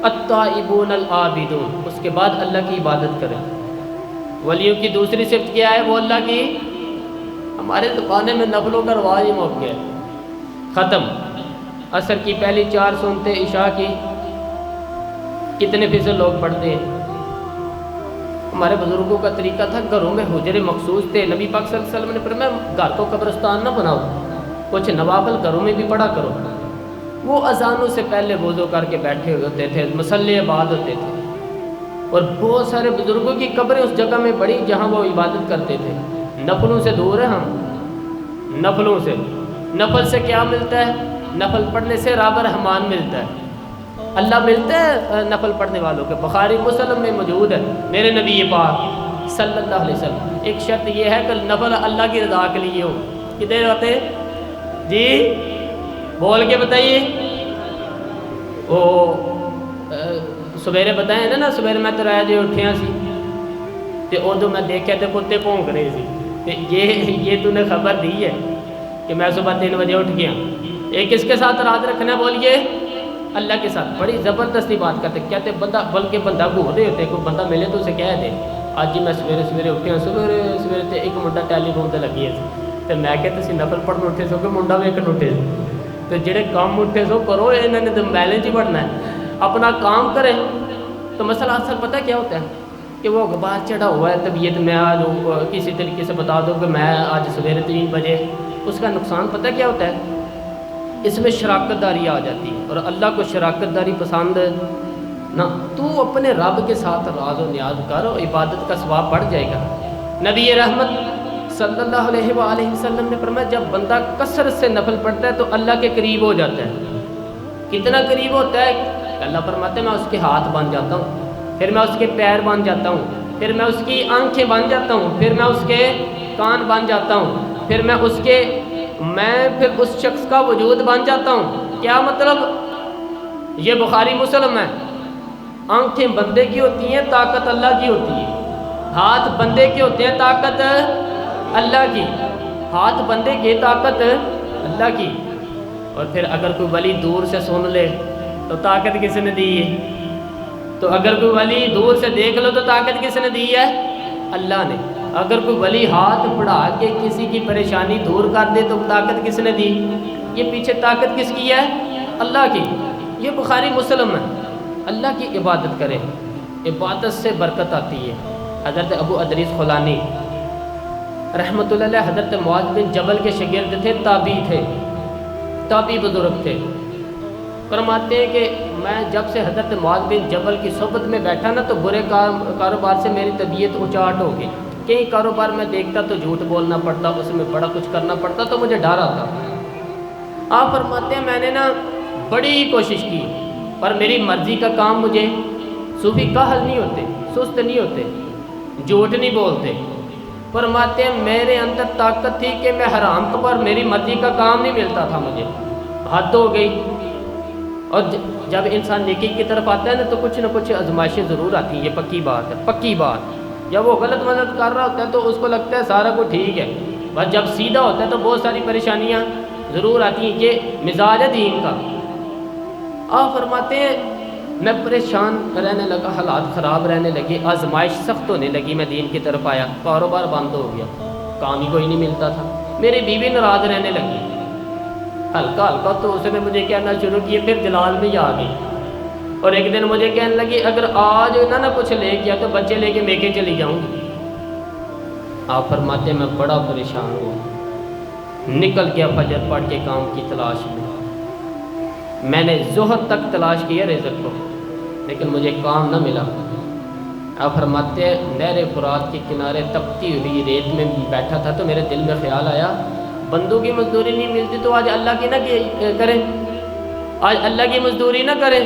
التائبون العابدون، اس کے بعد اللہ کی عبادت کریں۔ ولیوں کی دوسری صفت کیا ہے؟ وہ اللہ کی، ہمارے زمانے میں نفلوں کا رواج ہی موقع ہے، ختم۔ عصر کی پہلی 4 سنتیں، عشاء کی کتنے فیصد لوگ پڑھتے ہیں؟ ہمارے بزرگوں کا طریقہ تھا، گھروں میں حجرے مخصوص تھے۔ نبی پاک صلی اللہ علیہ وسلم نے فرمایا گھر کو قبرستان نہ بناؤ، کچھ نوافل گھروں میں بھی پڑھا کرو۔ وہ اذانوں سے پہلے وضو کر کے بیٹھے ہوتے تھے، مصلی آباد ہوتے تھے، اور بہت سارے بزرگوں کی قبریں اس جگہ میں پڑی جہاں وہ عبادت کرتے تھے۔ نفلوں سے دور ہیں ہم، نفلوں سے۔ نفل سے کیا ملتا ہے؟ نفل پڑھنے سے رب رحمان ملتا ہے، اللہ ملتا ہے نفل پڑھنے والوں کے۔ بخاری مسلم میں موجود ہے، میرے نبی پاک صلی اللہ علیہ وسلم، ایک شرط یہ ہے کہ نفل اللہ کی رضا کے لیے ہو۔ کتنے ہوتے جی؟ بول کے بتائیے۔ وہ سویرے بتائیں نا، سویرے میں ترایا جو اٹھیا سی تے ادو میں دیکھا تے کتے بھونک رہے سی، تے یہ تو نے خبر دی ہے کہ میں صبح 3 بجے اٹھ گیا۔ ایک کس کے ساتھ رات رکھنا ہے بولیے؟ اللہ کے ساتھ۔ بڑی زبردستی بات کرتے، کہتے بندہ، بلکہ بندہ گھو رہے ہوتے، کوئی بندہ ملے تو اسے کہہ دے آج جی میں سویرے سویرے اٹھیا، سویرے تے ایک منڈا ٹیلی فون تے لگی ہے تے میں کہ تسی نفل پڑھن اٹھے سو کہ منڈا ویکھن اٹھے سو؟ تے جڑے کام اٹھے سو کرو، انہوں نے تو بیلنس ہی پڑھنا ہے، اپنا کام کرے۔ تو مسئلہ اصل پتہ کیا ہوتا ہے کہ وہ غبار چڑھا ہوا ہے طبیعت میں، آج کسی طریقے سے بتا دو کہ میں آج سویرے 3 بجے، اس کا نقصان پتہ کیا ہوتا ہے؟ اس میں شراکت داری آ جاتی ہے، اور اللہ کو شراکت داری پسند نہ۔ تو اپنے رب کے ساتھ راز و نیاز کرو، عبادت کا ثواب بڑھ جائے گا۔ نبی رحمت صلی اللہ علیہ وآلہ وسلم نے فرمایا جب بندہ کثرت سے نفل پڑھتا ہے تو اللہ کے قریب ہو جاتا ہے۔ کتنا قریب ہوتا ہے؟ اللہ فرماتے ہیں میں اس کے ہاتھ بن جاتا ہوں، پھر میں اس کے پیر بن جاتا ہوں، پھر میں اس کی آنکھیں بن جاتا ہوں، پھر میں اس کے کان بن جاتا ہوں، پھر میں اس شخص کا وجود بن جاتا ہوں۔ کیا مطلب؟ یہ بخاری مسلم ہے۔ آنکھیں بندے کی ہوتی ہیں، طاقت اللہ کی ہوتی ہے۔ ہاتھ بندے کے ہوتے ہیں، طاقت اللہ کی۔ ہاتھ بندے کی، طاقت اللہ کی۔ اور پھر اگر کوئی ولی دور سے سن لے تو طاقت کس نے دی ہے؟ تو اگر کوئی ولی دور سے دیکھ لو تو طاقت کس نے دی ہے؟ اللہ نے۔ اگر کوئی ولی ہاتھ بڑھا کے کسی کی پریشانی دور کر دے تو طاقت کس نے دی؟ یہ پیچھے طاقت کس کی ہے؟ اللہ کی۔ یہ بخاری مسلم ہے۔ اللہ کی عبادت کریں، عبادت سے برکت آتی ہے۔ حضرت ابو ادریس خولانی رحمۃ اللہ علیہ حضرت معاذ بن جبل کے شاگرد تھے، تابعی تھے، تابعی بزرگ تھے۔ فرماتے ہیں کہ میں جب سے حضرت معاذ بن جبل کی صحبت میں بیٹھا نا تو برے کاروبار سے میری طبیعت اچاٹ ہو گئی۔ کئی کاروبار میں دیکھتا تو جھوٹ بولنا پڑتا، اس میں بڑا کچھ کرنا پڑتا، تو مجھے ڈر آتا۔ آپ فرماتے ہیں میں نے نا بڑی کوشش کی، پر میری مرضی کا کام مجھے، صوفی کاہل نہیں ہوتے، سست نہیں ہوتے، جھوٹ نہیں بولتے۔ فرماتے ہیں میرے اندر طاقت تھی کہ میں حرام پر میری مرضی کا کام نہیں ملتا تھا، مجھے حد ہو گئی۔ اور جب انسان نیکی کی طرف آتا ہے نا تو کچھ نہ کچھ آزمائشیں ضرور آتی ہیں، یہ پکی بات ہے، پکی بات۔ جب وہ غلط مدد کر رہا ہوتا ہے تو اس کو لگتا ہے سارا کچھ ٹھیک ہے، بس جب سیدھا ہوتا ہے تو بہت ساری پریشانیاں ضرور آتی ہیں۔ یہ مزاج ہے دین کا۔ آپ فرماتے ہیں میں پریشان رہنے لگا، حالات خراب رہنے لگے، آزمائش سخت ہونے لگی، میں دین کی طرف آیا، کاروبار بند ہو گیا، کام ہی کوئی نہیں ملتا تھا، میری بیوی ناراض رہنے لگی، ہلکا ہلکا تو اس نے مجھے کہنا شروع کیا، پھر جلال میں ہی آ گئی، اور ایک دن مجھے کہنے لگی اگر آج نہ کچھ لے گیا تو بچے لے کے میکے چلی جاؤں گی۔ آپ فرماتے ہیں میں بڑا پریشان ہوا، نکل گیا فجر پڑھ کے کام کی تلاش میں، میں نے ظہر تک تلاش کیا رزق کو، لیکن مجھے کام نہ ملا۔ آپ فرماتے ہیں نہر فرات کے کنارے تپتی ہوئی ریت میں بیٹھا تھا تو میرے دل میں خیال آیا بندوں کی مزدوری نہیں ملتی تو آج اللہ کی نہ کریں، آج اللہ کی مزدوری نہ کریں۔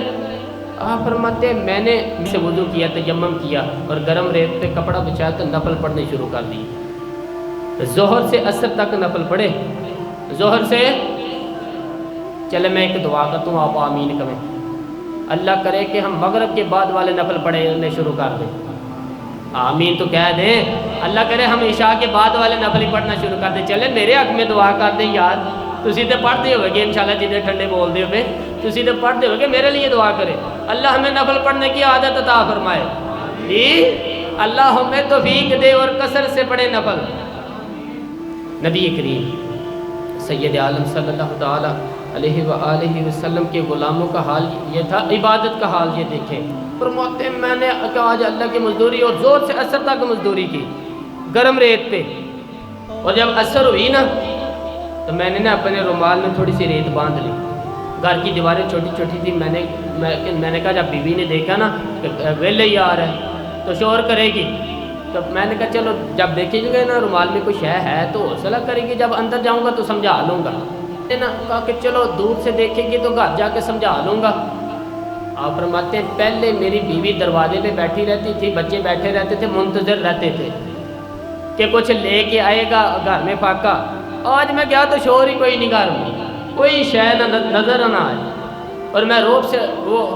آپ فرماتے ہیں میں نے سے وضو کیا، تیمم کیا اور گرم ریت پہ کپڑا بچھایا تو نفل پڑھنے شروع کر دی۔ ظہر سے عصر تک نفل پڑھے، ظہر سے چلے میں ایک دعا کرتا ہوں، آپ آمین کریں، اللہ کرے کہ ہم مغرب کے بعد والے نفل پڑھنے شروع کر دیں، آمین تو کہہ دیں۔ اللہ کرے ہم عشاء کے بعد والے نفل پڑھنا شروع کر دیں، چلے میرے حق میں دعا کر دیں یار، تسی تے پڑھتے ہوئے کہ انشاءاللہ جتنے ٹھنڈے بول دے ہوئے تسی تے پڑھتے ہوئے کہ میرے لیے دعا کرے اللہ ہمیں نفل پڑھنے کی عادت عطا فرمائے جی اللہ ہمیں توفیق دے اور کثر سے پڑھے نفل۔ نبی کریم سید عالم صلی اللہ تعالی علیہ وآلہ وسلم کے غلاموں کا حال یہ تھا، عبادت کا حال یہ دیکھیں۔ فرماتے ہیں میں نے آج اللہ کی مزدوری اور زور سے عصر تک مزدوری کی گرم ریت پہ، اور جب عصر ہوئی نا تو میں نے اپنے رومال میں تھوڑی سی ریت باندھ لی، گھر کی دیواریں چھوٹی چھوٹی تھی، میں نے کہا جب بیوی نے دیکھا نا کہ ویلے ہی آ رہا ہے تو شور کرے گی، تو میں نے کہا چلو جب دیکھیں گے نا رومال میں کوئی شے ہے تو حوصلہ کرے گی، جب اندر جاؤں گا تو سمجھا لوں گا نا، کہا کہ چلو دور سے دیکھیں گے تو گھر جا کے سمجھا لوں گا۔ آپ فرماتے ہیں پہلے میری بیوی دروازے پہ بیٹھی رہتی تھی، بچے بیٹھے رہتے تھے، منتظر رہتے تھے کہ کچھ لے کے آئے گا گھر میں پاکا، آج میں گیا تو شور ہی کوئی نہیں، گھر میں کوئی شے نظر نہ آئے، اور میں روب سے وہ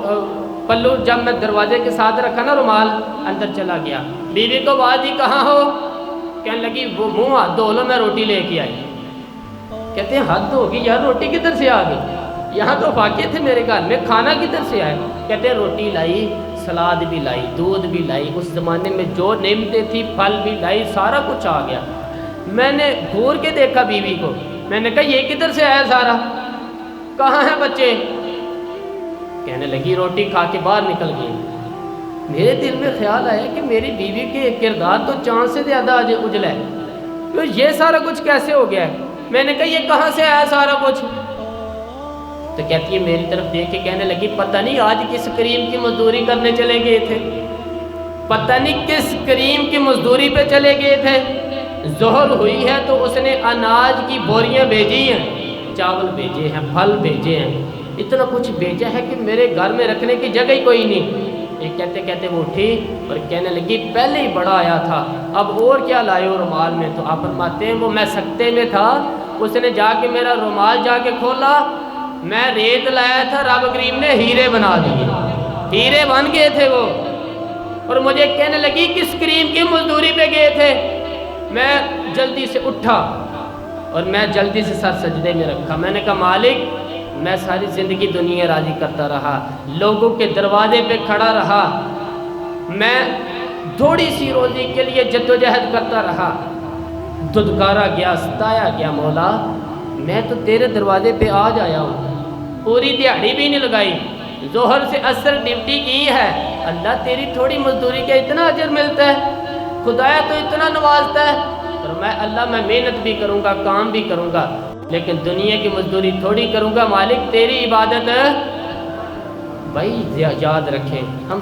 پلو جب میں دروازے کے ساتھ رکھا نا رومال اندر چلا گیا، بیوی کو آواز دی کہاں ہو، کہنے لگی وہ منہ ہاتھ دھو لو میں روٹی لے کے آئی۔ کہتے ہیں حد ہوگی یار روٹی کدھر سے آ گئی، یہاں تو واقع تھے میرے گھر میں، کھانا کدھر سے آئے؟ کہتے ہیں روٹی لائی، سلاد بھی لائی، دودھ بھی لائی، اس زمانے میں جو نعمتیں تھی پھل بھی لائی، سارا کچھ آ گیا۔ میں نے گھور کے دیکھا بیوی کو، میں نے کہا یہ کدھر سے آیا سارا، کہاں ہیں بچے؟ کہنے لگی روٹی کھا کے باہر نکل گئی۔ میرے دل میں خیال آیا کہ میری بیوی کے کردار تو چاند سے زیادہ اجلا ہے، تو یہ سارا کچھ کیسے ہو گیا ہے؟ میں نے کہا یہ کہاں سے آیا سارا کچھ؟ تو کہتی ہے میری طرف دیکھ کے کہنے لگی پتہ نہیں آج کس کریم کی مزدوری کرنے چلے گئے تھے، پتہ نہیں کس کریم کی مزدوری پہ چلے گئے تھے، ظہر ہوئی ہے تو اس نے اناج کی بوریاں بھیجی ہیں، چاول بھیجے ہیں، پھل بھیجے ہیں، اتنا کچھ بھیجا ہے کہ میرے گھر میں رکھنے کی جگہ ہی کوئی نہیں۔ یہ کہتے کہتے وہ اٹھی اور کہنے لگی پہلے ہی بڑا آیا تھا، اب اور کیا لائے ہو رومال میں؟ تو آپ فرماتے ہیں وہ میں سکتے میں تھا، اس نے جا کے میرا رومال جا کے کھولا، میں ریت لایا تھا، رب کریم نے ہیرے بنا دیے، ہیرے بن گئے تھے وہ، اور مجھے کہنے لگی کس کریم کی مزدوری پہ گئے تھے؟ میں جلدی سے اٹھا اور میں جلدی سے سر سجدے میں رکھا، میں نے کہا مالک میں ساری زندگی دنیا راضی کرتا رہا، لوگوں کے دروازے پہ کھڑا رہا، میں تھوڑی سی روزی کے لیے جدوجہد کرتا رہا، دھتکارا گیا، ستایا گیا، مولا میں تو تیرے دروازے پہ آج آیا ہوں، پوری دیہڑی بھی نہیں لگائی، ظہر سے عصر ڈیوٹی کی ہے، اللہ تیری تھوڑی مزدوری کا اتنا اجر ملتا ہے، خدایا تو اتنا نوازتا ہے، اور میں اللہ میں محنت بھی کروں گا، کام بھی کروں گا، لیکن دنیا کی مزدوری تھوڑی کروں گا، مالک تیری عبادت بھائی یاد رکھیں ہم